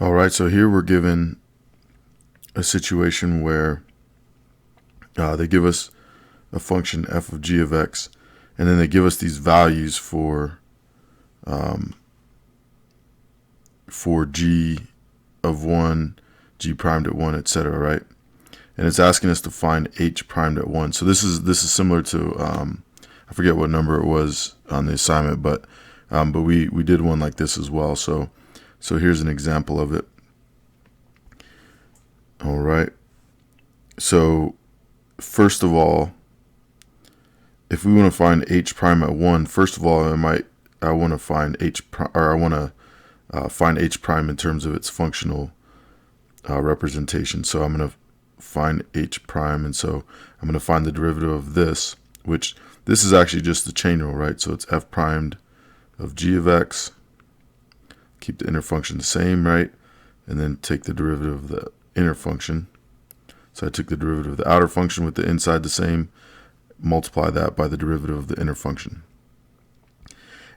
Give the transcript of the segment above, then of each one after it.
All right, so here we're given a situation where they give us a function f of g of x, and then they give us these values for g of 1, g primed at 1, etc., right? And it's asking us to find h primed at 1. So this is similar to I forget what number it was on the assignment, but we did one like this as well. So here's an example of it. All right. So first of all, if we want to find h prime at 1, first of all, I want to find find h prime in terms of its functional representation. So I'm going to find h prime, and so I'm going to find the derivative of this, which this is actually just the chain rule, right? So it's f primed of g of x, keep the inner function the same, right? And then take the derivative of the inner function. So I took the derivative of the outer function with the inside the same, multiply that by the derivative of the inner function.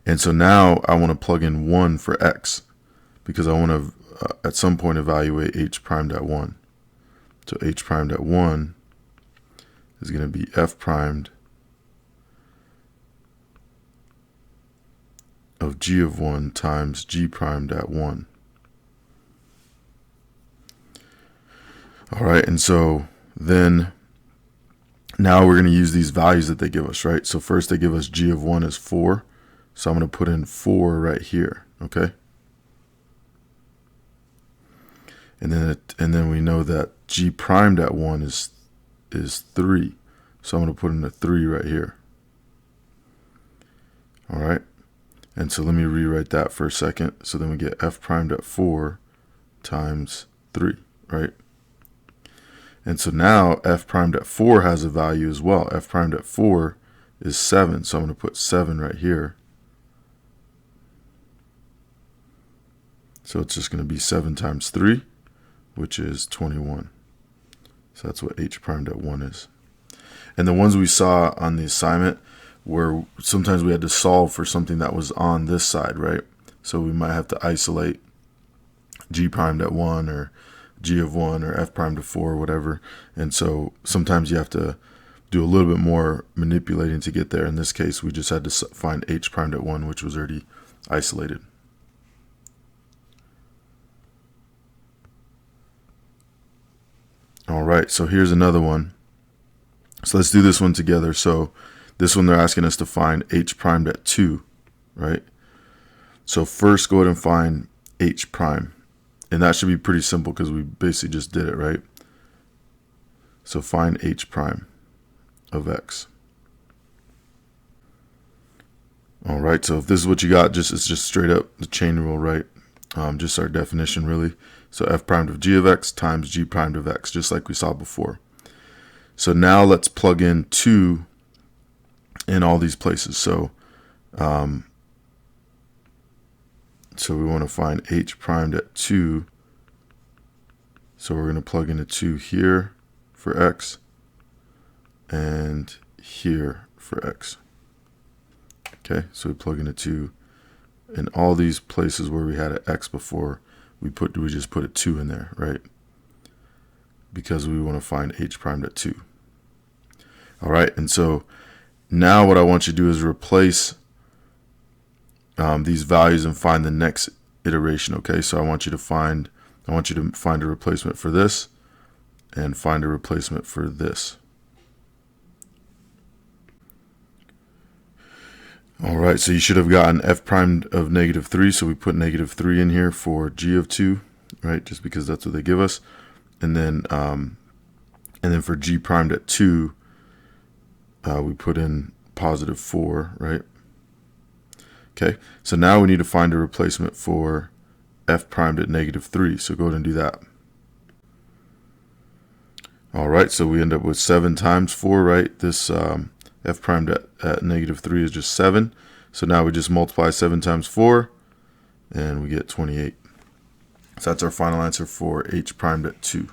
And so now I want to plug in 1 for x, because I want to at some point evaluate h primed at 1. So h primed at 1 is going to be f primed of g of 1 times g primed at 1. All right, and so then now we're going to use these values that they give us, right? So first they give us g of 1 is 4. So I'm going to put in 4 right here, okay? And then we know that g primed at 1 is 3. So I'm going to put in a 3 right here. All right? And so let me rewrite that for a second. So then we get f primed at 4 times 3, right? And so now f primed at 4 has a value as well. F primed at 4 is 7. So I'm going to put 7 right here. So it's just going to be 7 times 3, which is 21. So that's what h primed at 1 is. And the ones we saw on the assignment where sometimes we had to solve for something that was on this side, right? So we might have to isolate g primed at 1 or g of 1 or f primed of 4 or whatever. And so sometimes you have to do a little bit more manipulating to get there. In this case, we just had to find h primed at 1, which was already isolated. All right, so here's another one. So let's do this one together. So this one, they're asking us to find h primed at 2, right? So first go ahead and find h prime. And that should be pretty simple because we basically just did it, right? So find h prime of x. All right, so if this is what you got, it's just straight up the chain rule, right? Just our definition, really. So f primed of g of x times g primed of x, just like we saw before. So now let's plug in 2 in all these places. So we want to find h primed at 2. So we're going to plug in a 2 here for x and here for x. Okay, so we plug in a 2 in all these places where we had an x before. We just put a 2 in there, right? Because we want to find h primed at 2. All right, and so now what I want you to do is replace these values and find the next iteration. Okay, so I want you to find a replacement for this and find a replacement for this. All right, so you should have gotten f primed of -3, so we put -3 in here for g of 2, right? Just because that's what they give us, and then for g primed at 2, we put in +4, right? Okay, so now we need to find a replacement for f primed at -3. So go ahead and do that. All right, so we end up with 7 times 4, right? This f primed at -3 is just 7. So now we just multiply 7 times 4, and we get 28. So that's our final answer for h primed at 2.